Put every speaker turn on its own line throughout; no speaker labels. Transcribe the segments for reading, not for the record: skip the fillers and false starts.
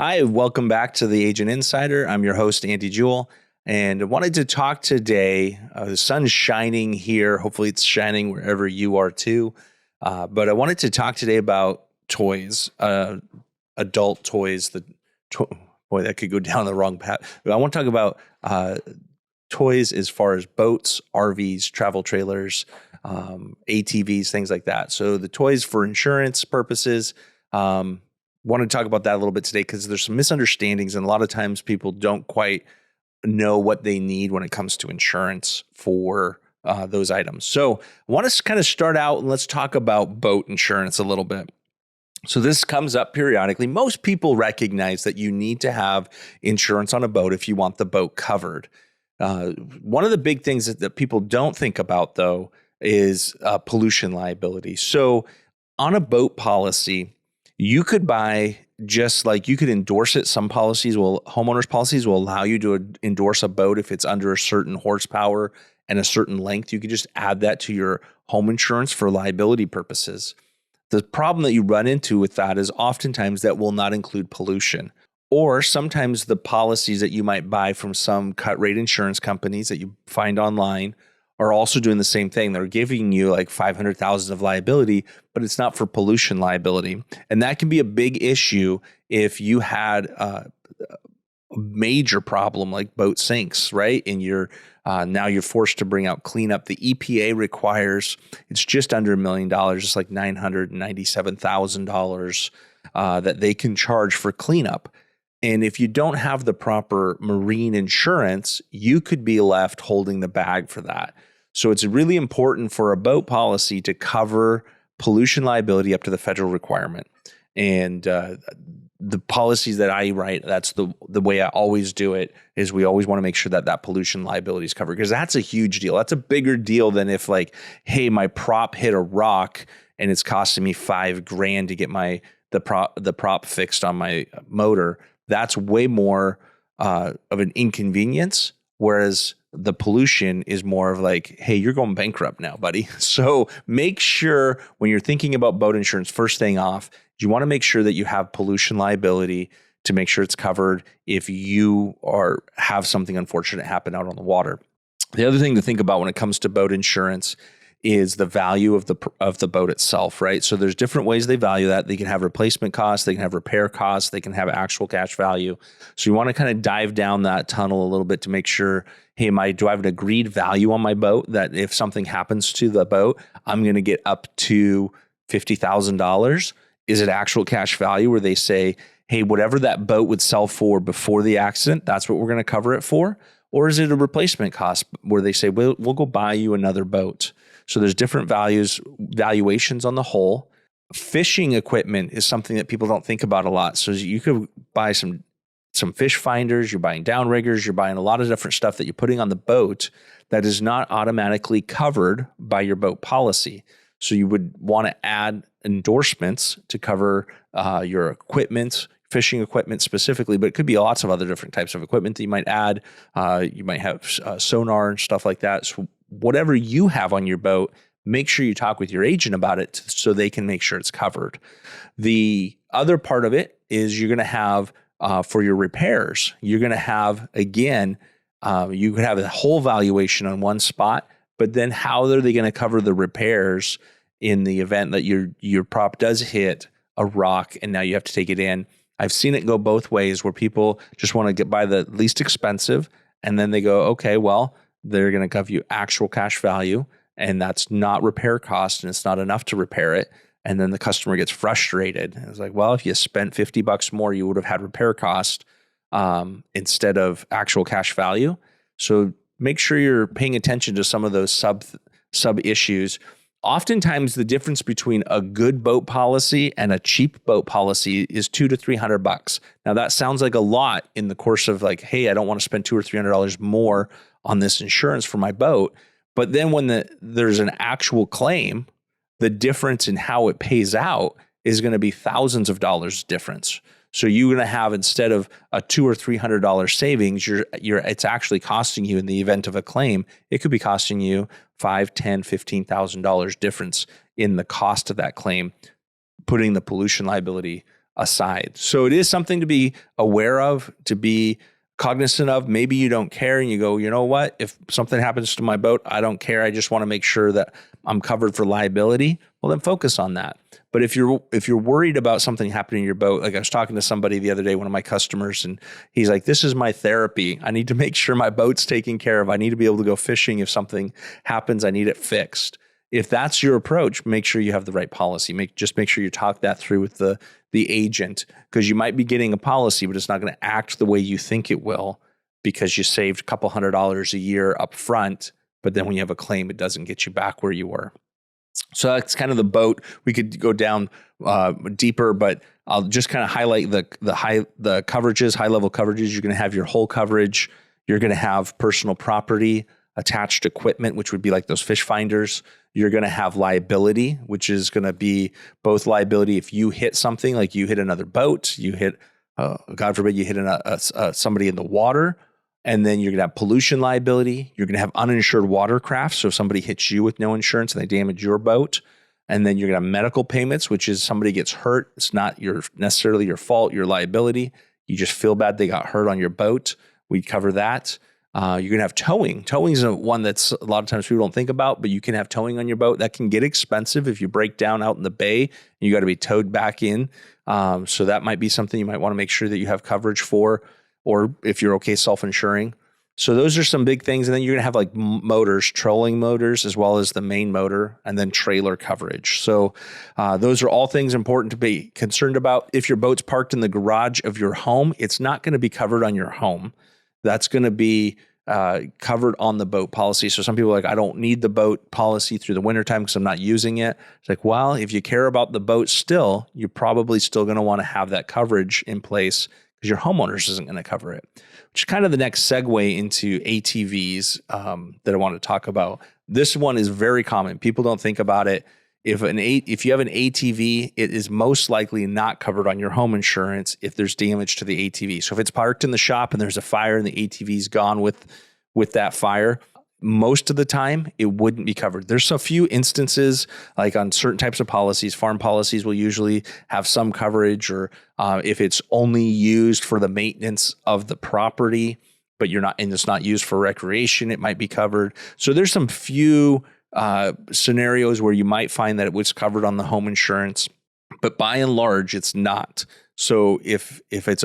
Hi, welcome back to the Agent Insider. I'm your host, Andy Jewell, and I wanted to talk today. The sun's shining here. Hopefully it's shining wherever you are too. But I wanted to talk today about toys, adult toys. Boy, that could go down the wrong path. But I want to talk about toys as far as boats, RVs, travel trailers, ATVs, things like that. So the toys for insurance purposes. Want to talk about that a little bit today because there's some misunderstandings, and a lot of times people don't quite know what they need when it comes to insurance for those items. So I want to kind of start out and let's talk about boat insurance a little bit. So this comes up periodically. Most people recognize that you need to have insurance on a boat if you want the boat covered. One of the big things that people don't think about, though, is pollution liability. So on a boat policy, you could buy, just like you could endorse it. Some homeowners policies will allow you to endorse a boat if it's under a certain horsepower and a certain length. You could just add that to your home insurance for liability purposes. The problem that you run into with that is oftentimes that will not include pollution. Or sometimes the policies that you might buy from some cut rate insurance companies that you find online are also doing the same thing. They're giving you like $500,000 of liability, but it's not for pollution liability. And that can be a big issue if you had a major problem like boat sinks, right? And now you're forced to bring out cleanup. The EPA requires, it's just under $1 million, just like $997,000 that they can charge for cleanup. And if you don't have the proper marine insurance, you could be left holding the bag for that. So it's really important for a boat policy to cover pollution liability up to the federal requirement. And the policies that I write, that's the way I always do it, is we always want to make sure that that pollution liability is covered, because that's a huge deal. That's a bigger deal than if like, hey, my prop hit a rock and it's costing me $5,000 to get the prop fixed on my motor. That's way more of an inconvenience, whereas the pollution is more of like, hey, you're going bankrupt now, buddy. So make sure when you're thinking about boat insurance, first thing off, you want to make sure that you have pollution liability to make sure it's covered if you have something unfortunate happen out on the water. The other thing to think about when it comes to boat insurance is the value of the boat itself, right? So there's different ways they value that. They can have replacement costs, they can have repair costs, they can have actual cash value. So you want to kind of dive down that tunnel a little bit to make sure, hey, do I have an agreed value on my boat that if something happens to the boat, I'm going to get up to $50,000? Is it actual cash value where they say, hey, whatever that boat would sell for before the accident, that's what we're going to cover it for? Or is it a replacement cost where they say, we'll go buy you another boat? So there's different valuations on the whole. Fishing equipment is something that people don't think about a lot. So you could buy some fish finders, you're buying downriggers, you're buying a lot of different stuff that you're putting on the boat that is not automatically covered by your boat policy. So you would want to add endorsements to cover your equipment, fishing equipment specifically, but it could be lots of other different types of equipment that you might add. You might have sonar and stuff like that. So whatever you have on your boat, make sure you talk with your agent about it so they can make sure it's covered. The other part of it is you're going to have for your repairs, you're going to have, again, you could have a whole valuation on one spot, but then how are they going to cover the repairs in the event that your prop does hit a rock and now you have to take it in? I've seen it go both ways where people just want to buy the least expensive and then they go, okay, well, they're going to give you actual cash value and that's not repair cost and it's not enough to repair it. And then the customer gets frustrated. And it's like, well, if you spent $50 more, you would have had repair cost instead of actual cash value. So make sure you're paying attention to some of those sub issues. Oftentimes, the difference between a good boat policy and a cheap boat policy is $200 to $300. Now, that sounds like a lot in the course of like, hey, I don't want to spend $200 or $300 more on this insurance for my boat. But then when there's an actual claim, the difference in how it pays out is going to be thousands of dollars difference. So you're going to have, instead of a $200 or $300 savings, it's actually costing you, in the event of a claim, it could be costing you $5,000, $10,000, $15,000 difference in the cost of that claim, putting the pollution liability aside. So it is something to be aware of, to be cognizant of. Maybe you don't care and you go, you know what? If something happens to my boat, I don't care. I just want to make sure that I'm covered for liability. Well, then focus on that. But if you're worried about something happening to your boat, like I was talking to somebody the other day, one of my customers, and he's like, this is my therapy. I need to make sure my boat's taken care of. I need to be able to go fishing. If something happens, I need it fixed. If that's your approach, make sure you have the right policy. Just make sure you talk that through with the agent, because you might be getting a policy, but it's not going to act the way you think it will because you saved a couple $100 a year up front. But then when you have a claim, it doesn't get you back where you were. So that's kind of the boat. We could go down deeper, but I'll just kind of highlight the coverages, high level coverages. You're going to have your whole coverage. You're going to have personal property, attached equipment, which would be like those fish finders. You're going to have liability, which is going to be both liability if you hit something, like you hit another boat, you hit, God forbid, you hit somebody in the water. And then you're going to have pollution liability. You're going to have uninsured watercraft. So if somebody hits you with no insurance and they damage your boat. And then you're going to have medical payments, which is somebody gets hurt. It's not necessarily your fault, your liability. You just feel bad they got hurt on your boat. We cover that. You're going to have towing. Towing is one that's a lot of times people don't think about, but you can have towing on your boat. That can get expensive if you break down out in the bay and you got to be towed back in. So that might be something you might want to make sure that you have coverage for, or if you're okay self-insuring. So those are some big things. And then you're going to have like motors, trolling motors, as well as the main motor, and then trailer coverage. So those are all things important to be concerned about. If your boat's parked in the garage of your home, it's not going to be covered on your home. That's going to be covered on the boat policy. So some people are like, I don't need the boat policy through the wintertime because I'm not using it. It's like, well, if you care about the boat still, you're probably still going to want to have that coverage in place because your homeowners isn't going to cover it, which is kind of the next segue into ATVs that I want to talk about. This one is very common. People don't think about it. If you have an ATV, it is most likely not covered on your home insurance if there's damage to the ATV. So if it's parked in the shop and there's a fire and the ATV's gone with that fire, most of the time it wouldn't be covered. There's a few instances, like on certain types of policies, farm policies will usually have some coverage, or if it's only used for the maintenance of the property, but it's not used for recreation, it might be covered. So there's some few scenarios where you might find that it was covered on the home insurance, but by and large, it's not. So if it's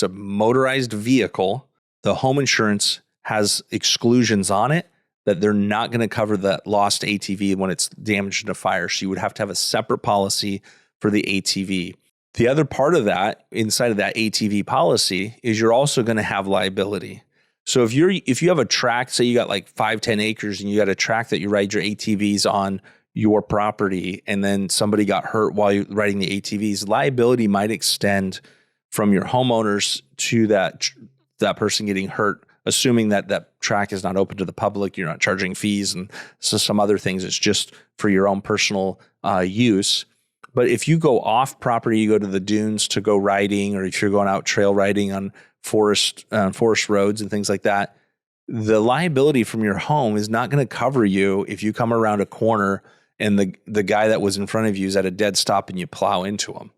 a motorized vehicle, the home insurance has exclusions on it that they're not going to cover that lost ATV when it's damaged in a fire. So you would have to have a separate policy for the ATV. The other part of that, inside of that ATV policy, is you're also going to have liability. So if you have a tract, say you got like 5-10 acres and you got a tract that you ride your ATVs on your property, and then somebody got hurt while you're riding the ATVs, liability might extend from your homeowners to that person getting hurt, assuming that tract is not open to the public, you're not charging fees and so some other things. It's just for your own personal use. But if you go off property, you go to the dunes to go riding, or if you're going out trail riding on forest roads and things like that, the liability from your home is not going to cover you if you come around a corner and the guy that was in front of you is at a dead stop and you plow into him.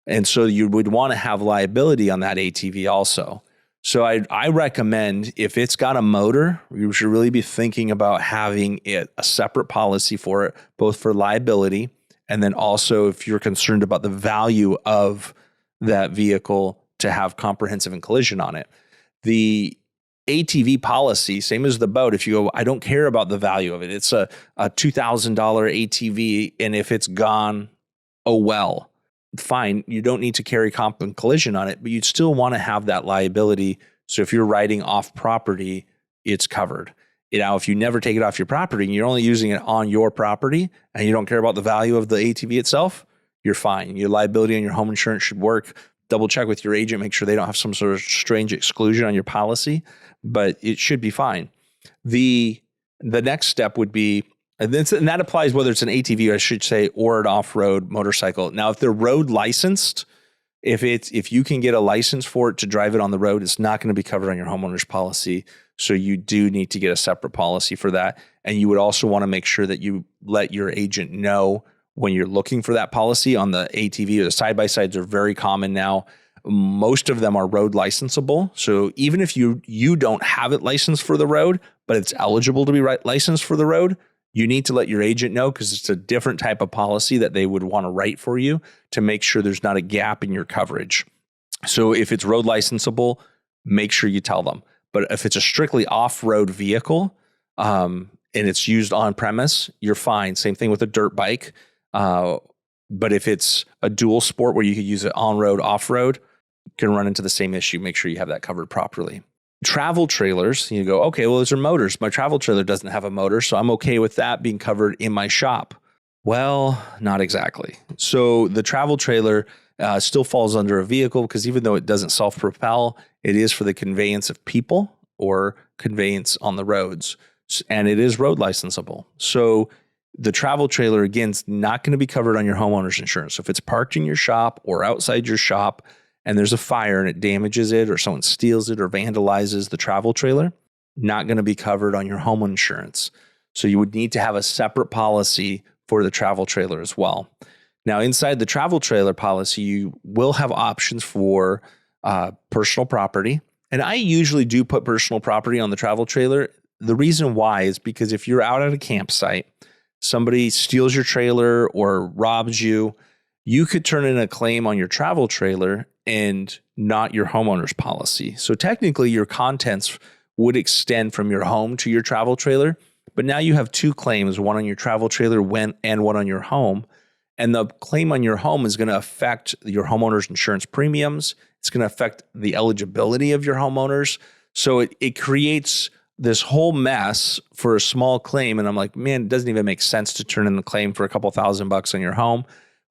And so you would want to have liability on that ATV also. So I recommend, if it's got a motor, you should really be thinking about having a separate policy for it, both for liability, and then also if you're concerned about the value of that vehicle, to have comprehensive and collision on it. The ATV policy, same as the boat, if you go, I don't care about the value of it. It's a $2,000 ATV, and if it's gone, oh well. Fine, you don't need to carry comp and collision on it, but you'd still want to have that liability. So if you're riding off property, it's covered. Now, if you never take it off your property and you're only using it on your property and you don't care about the value of the ATV itself, you're fine. Your liability and your home insurance should work. Double check with your agent, make sure they don't have some sort of strange exclusion on your policy, but it should be fine. The next step would be, and that applies whether it's an ATV, I should say, or an off-road motorcycle. Now, if they're road licensed, if you can get a license for it to drive it on the road, it's not going to be covered on your homeowner's policy. So you do need to get a separate policy for that. And you would also want to make sure that you let your agent know when you're looking for that policy on the ATV or the side-by-sides are very common now. Most of them are road licensable. So even if you don't have it licensed for the road, but it's eligible to be licensed for the road, you need to let your agent know, because it's a different type of policy that they would want to write for you to make sure there's not a gap in your coverage. So if it's road licensable, make sure you tell them. But if it's a strictly off-road vehicle and it's used on premise, you're fine. Same thing with a dirt bike. But if it's a dual sport where you could use it on-road, off-road, you can run into the same issue. Make sure you have that covered properly. Travel trailers, you go, okay, well, those are motors. My travel trailer doesn't have a motor, so I'm okay with that being covered in my shop. Well, not exactly. So the travel trailer still falls under a vehicle, because even though it doesn't self-propel, it is for the conveyance of people or conveyance on the roads, and it is road licensable. So the travel trailer, again, is not going to be covered on your homeowner's insurance. So if it's parked in your shop or outside your shop and there's a fire and it damages it, or someone steals it or vandalizes the travel trailer, not going to be covered on your home insurance. So you would need to have a separate policy for the travel trailer as well. Now, inside the travel trailer policy, you will have options for personal property. And I usually do put personal property on the travel trailer. The reason why is because if you're out at a campsite, somebody steals your trailer or robs you, you could turn in a claim on your travel trailer and not your homeowner's policy. So technically your contents would extend from your home to your travel trailer, but now you have two claims, one on your travel trailer and one on your home. And the claim on your home is going to affect your homeowner's insurance premiums. It's going to affect the eligibility of your homeowners. So it creates this whole mess for a small claim. And I'm like, man, it doesn't even make sense to turn in the claim for a couple $1,000 on your home.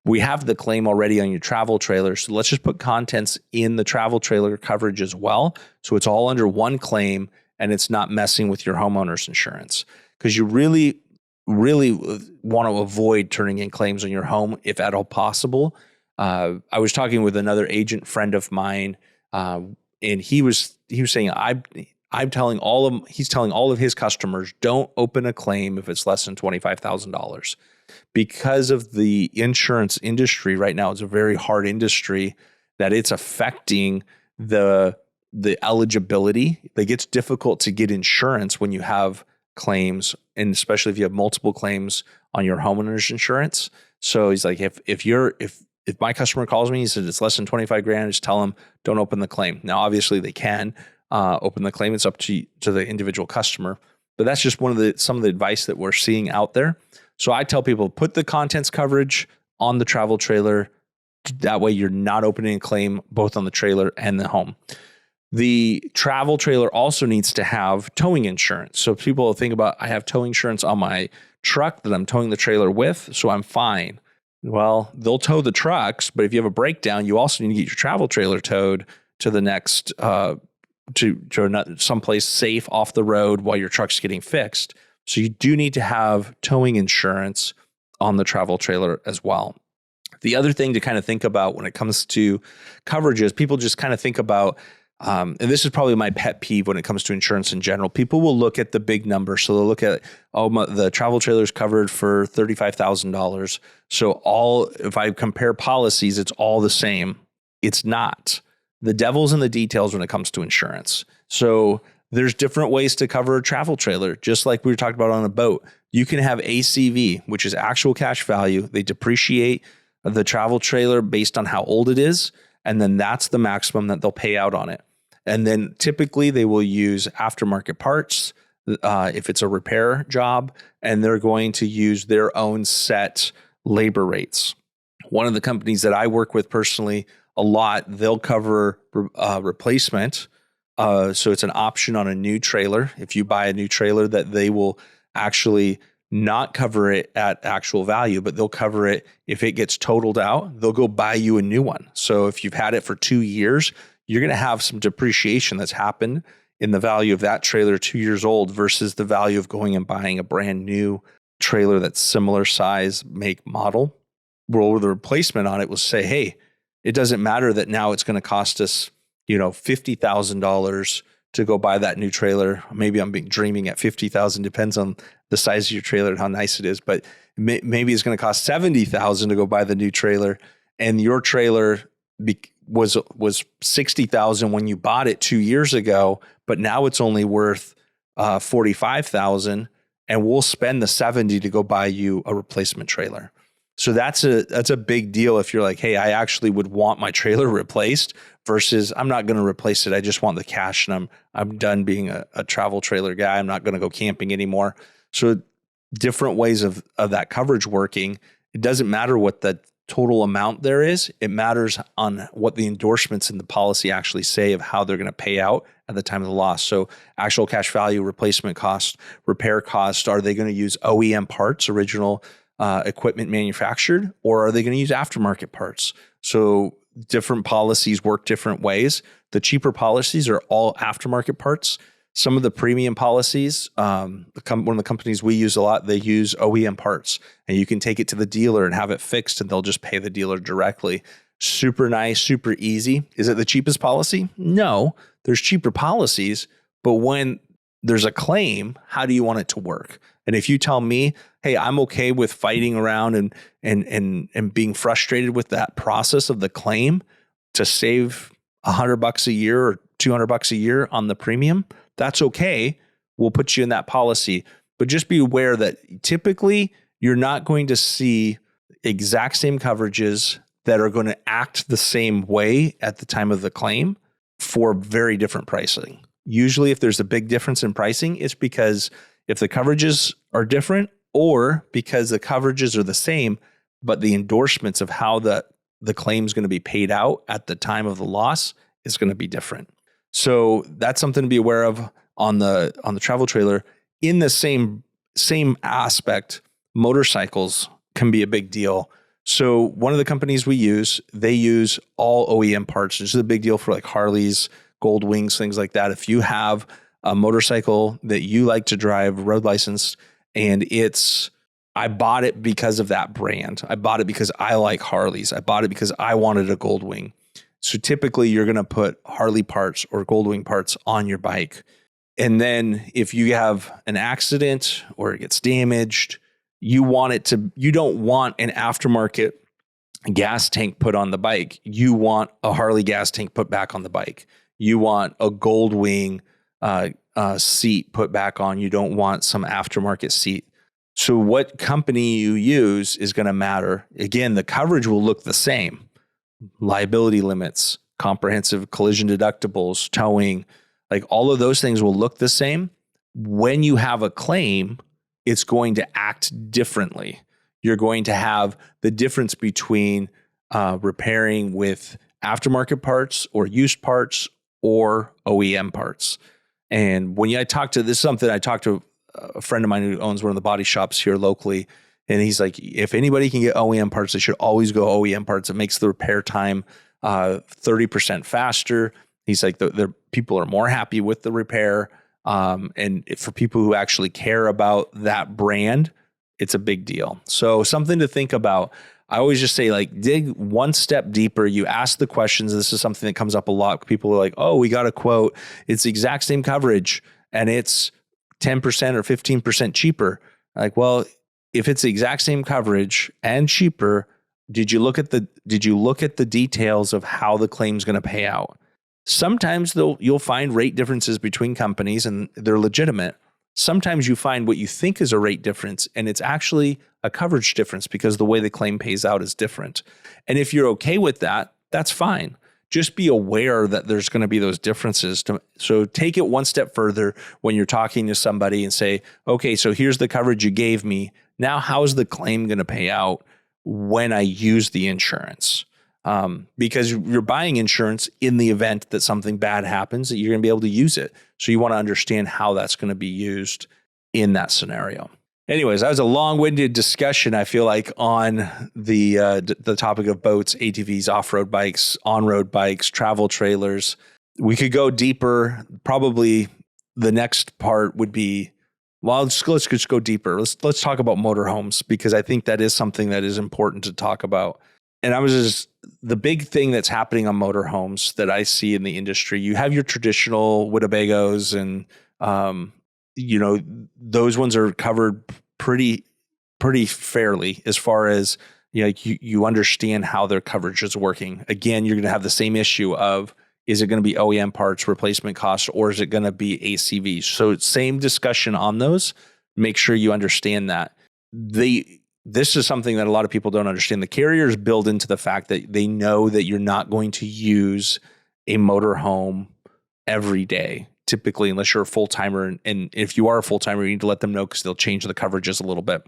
We have the claim already on your travel trailer. So let's just put contents in the travel trailer coverage as well. So it's all under one claim and it's not messing with your homeowner's insurance, because you really want to avoid turning in claims on your home if at all possible. I was talking with another agent friend of mine, and he was saying, he's telling all of his customers, don't open a claim if it's less than $25,000, because of the insurance industry right now. It's a very hard industry that it's affecting the eligibility. Like, it's difficult to get insurance when you have claims, and especially if you have multiple claims on your homeowner's insurance. So he's like, if my customer calls me, he said it's less than 25 grand, just tell them don't open the claim. Now, obviously they can open the claim. It's up to the individual customer, but that's just some of the advice that we're seeing out there. So I tell people, put the contents coverage on the travel trailer. That way you're not opening a claim both on the trailer and the home. The travel trailer also needs to have towing insurance. So people think about, I have towing insurance on my truck that I'm towing the trailer with, so I'm fine. Well, they'll tow the trucks, but if you have a breakdown, you also need to get your travel trailer towed to the next, to someplace safe off the road while your truck's getting fixed. So you do need to have towing insurance on the travel trailer as well. The other thing to kind of think about when it comes to coverages, people just kind of think about, and this is probably my pet peeve when it comes to insurance in general. People will look at the big number. So they'll look at, the travel trailer is covered for $35,000. So if I compare policies, it's all the same. It's not. The devil's in the details when it comes to insurance. So there's different ways to cover a travel trailer, just like we were talking about on a boat. You can have ACV, which is actual cash value. They depreciate the travel trailer based on how old it is, and then that's the maximum that they'll pay out on it. And then typically they will use aftermarket parts if it's a repair job, and they're going to use their own set labor rates. One of the companies that I work with personally a lot, they'll cover replacement. So it's an option on a new trailer. If you buy a new trailer, that they will actually not cover it at actual value, but they'll cover it if it gets totaled out. They'll go buy you a new one. So if you've had it for 2 years, you're going to have some depreciation that's happened in the value of that trailer 2 years old versus the value of going and buying a brand new trailer that's similar size, make, model. Well, the replacement on it will say, hey, it doesn't matter that now it's going to cost us $50,000 to go buy that new trailer. Maybe I'm dreaming at 50,000, depends on the size of your trailer and how nice it is, but maybe it's going to cost 70,000 to go buy the new trailer, and your trailer was 60,000 when you bought it 2 years ago, but now it's only worth 45,000, and we'll spend the 70 to go buy you a replacement trailer. So that's a big deal if you're like, hey, I actually would want my trailer replaced versus I'm not going to replace it. I just want the cash, and I'm done being a travel trailer guy. I'm not going to go camping anymore. So different ways of that coverage working. It doesn't matter what the total amount there is. It matters on what the endorsements in the policy actually say of how they're going to pay out at the time of the loss. So actual cash value, replacement cost, repair cost. Are they going to use OEM parts, original equipment manufactured, or are they going to use aftermarket parts? So different policies work different ways. The cheaper policies are all aftermarket parts. Some of the premium policies, one of the companies we use a lot, they use OEM parts, and you can take it to the dealer and have it fixed, and they'll just pay the dealer directly. Super nice, super easy. Is it the cheapest policy? No, there's cheaper policies, but when there's a claim, how do you want it to work? And if you tell me, hey, I'm okay with fighting around and being frustrated with that process of the claim to save $100 a year or $200 a year on the premium, that's okay. We'll put you in that policy. But just be aware that typically you're not going to see exact same coverages that are going to act the same way at the time of the claim for very different pricing. Usually if there's a big difference in pricing, it's because if the coverages are different or because the coverages are the same, but the endorsements of how the claim is going to be paid out at the time of the loss is going to be different. So that's something to be aware of on the travel trailer. In the same aspect, motorcycles can be a big deal. So one of the companies we use, they use all OEM parts. This is a big deal for like Harleys, Gold Wings, things like that. If you have a motorcycle that you like to drive, road licensed, and I bought it because of that brand. I bought it because I like Harleys. I bought it because I wanted a Gold Wing. So typically you're going to put Harley parts or Goldwing parts on your bike. And then if you have an accident or it gets damaged, you don't want an aftermarket gas tank put on the bike. You want a Harley gas tank put back on the bike. You want a Goldwing seat put back on. You don't want some aftermarket seat. So what company you use is going to matter. Again, the coverage will look the same. Liability limits, comprehensive collision deductibles, towing, like all of those things will look the same. When you have a claim, it's going to act differently. You're going to have the difference between repairing with aftermarket parts or used parts or OEM parts. And when this is something I talked to a friend of mine who owns one of the body shops here locally. And he's like, if anybody can get OEM parts, they should always go OEM parts. It makes the repair time 30% faster. He's like, the people are more happy with the repair. And for people who actually care about that brand, it's a big deal. So something to think about. I always just say, like, dig one step deeper. You ask the questions. This is something that comes up a lot. People are like, oh, we got a quote. It's the exact same coverage and it's 10% or 15% cheaper. Like, well, if it's the exact same coverage and cheaper, did you look at the details of how the claim's going to pay out? Sometimes you'll find rate differences between companies and they're legitimate. Sometimes you find what you think is a rate difference and it's actually a coverage difference because the way the claim pays out is different. And if you're okay with that, that's fine. Just be aware that there's going to be those differences. So take it one step further when you're talking to somebody and say, okay, so here's the coverage you gave me. Now, how is the claim going to pay out when I use the insurance? Because you're buying insurance in the event that something bad happens, that you're going to be able to use it. So you want to understand how that's going to be used in that scenario. Anyways, that was a long-winded discussion, I feel like, on the topic of boats, ATVs, off-road bikes, on-road bikes, travel trailers. We could go deeper. Probably the next part would be, well, let's just go deeper. Let's talk about motorhomes, because I think that is something that is important to talk about. And the big thing that's happening on motorhomes that I see in the industry, you have your traditional Winnebagos and, those ones are covered pretty fairly as far as, you understand how their coverage is working. Again, you're going to have the same issue of, is it going to be OEM parts, replacement costs, or is it going to be ACV? So same discussion on those. Make sure you understand that. This is something that a lot of people don't understand. The carriers build into the fact that they know that you're not going to use a motorhome every day, typically, unless you're a full-timer. And if you are a full-timer, you need to let them know because they'll change the coverages a little bit.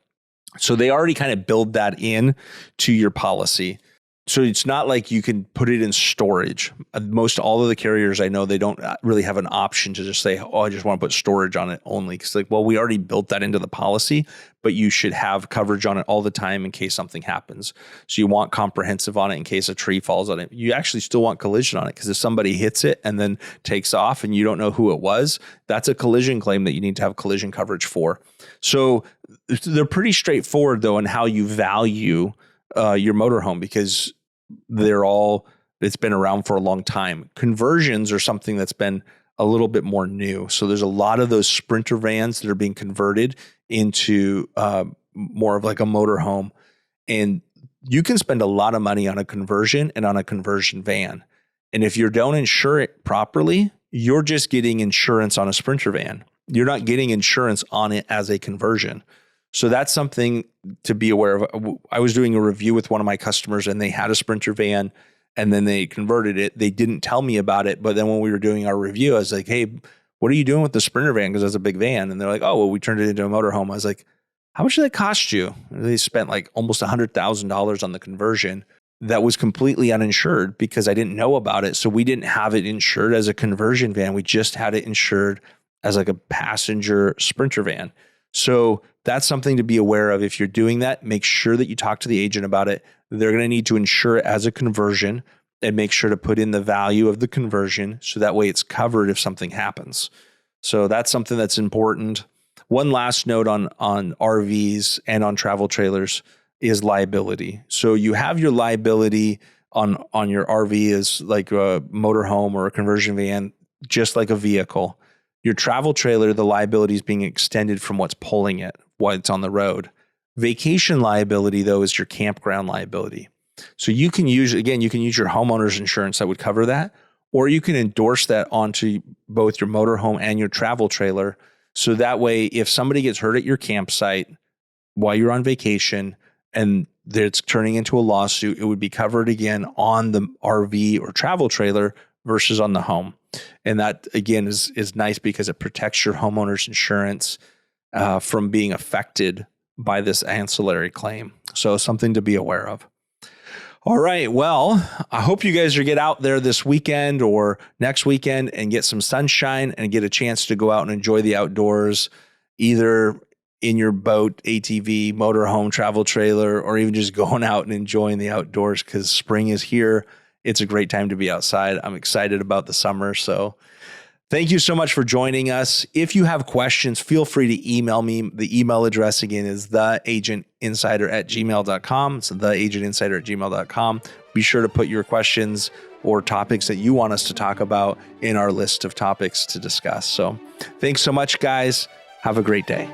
So they already kind of build that in to your policy. So it's not like you can put it in storage. Most all of the carriers I know, they don't really have an option to just say, oh, I just want to put storage on it only. Because we already built that into the policy, but you should have coverage on it all the time in case something happens. So you want comprehensive on it in case a tree falls on it. You actually still want collision on it because if somebody hits it and then takes off and you don't know who it was, that's a collision claim that you need to have collision coverage for. So they're pretty straightforward though in how you value your motorhome because it's been around for a long time. Conversions are something that's been a little bit more new. So there's a lot of those Sprinter vans that are being converted into more of like a motorhome. And you can spend a lot of money on a conversion and on a conversion van. And if you don't insure it properly, you're just getting insurance on a Sprinter van. You're not getting insurance on it as a conversion. So that's something to be aware of. I was doing a review with one of my customers and they had a Sprinter van and then they converted it. They didn't tell me about it. But then when we were doing our review, I was like, hey, what are you doing with the Sprinter van? Because that's a big van. And they're like, oh, well, we turned it into a motorhome. I was like, how much did that cost you? And they spent like almost $100,000 on the conversion. That was completely uninsured because I didn't know about it. So we didn't have it insured as a conversion van. We just had it insured as like a passenger Sprinter van. So that's something to be aware of. If you're doing that, make sure that you talk to the agent about it. They're going to need to insure it as a conversion and make sure to put in the value of the conversion so that way it's covered if something happens. So that's something that's important. One last note on RVs and on travel trailers is liability. So you have your liability on your RV as like a motorhome or a conversion van, just like a vehicle. Your travel trailer, the liability is being extended from what's pulling it while it's on the road. Vacation liability, though, is your campground liability. So you can use your homeowner's insurance that would cover that, or you can endorse that onto both your motorhome and your travel trailer. So that way, if somebody gets hurt at your campsite while you're on vacation and it's turning into a lawsuit, it would be covered again on the RV or travel trailer versus on the home. And that, again, is nice because it protects your homeowner's insurance from being affected by this ancillary claim. So something to be aware of. All right. Well, I hope you guys get out there this weekend or next weekend and get some sunshine and get a chance to go out and enjoy the outdoors, either in your boat, ATV, motorhome, travel trailer, or even just going out and enjoying the outdoors because spring is here. It's a great time to be outside. I'm excited about the summer. So thank you so much for joining us. If you have questions, feel free to email me. The email address again is theagentinsider@gmail.com. It's theagentinsider@gmail.com. Be sure to put your questions or topics that you want us to talk about in our list of topics to discuss. So thanks so much, guys. Have a great day.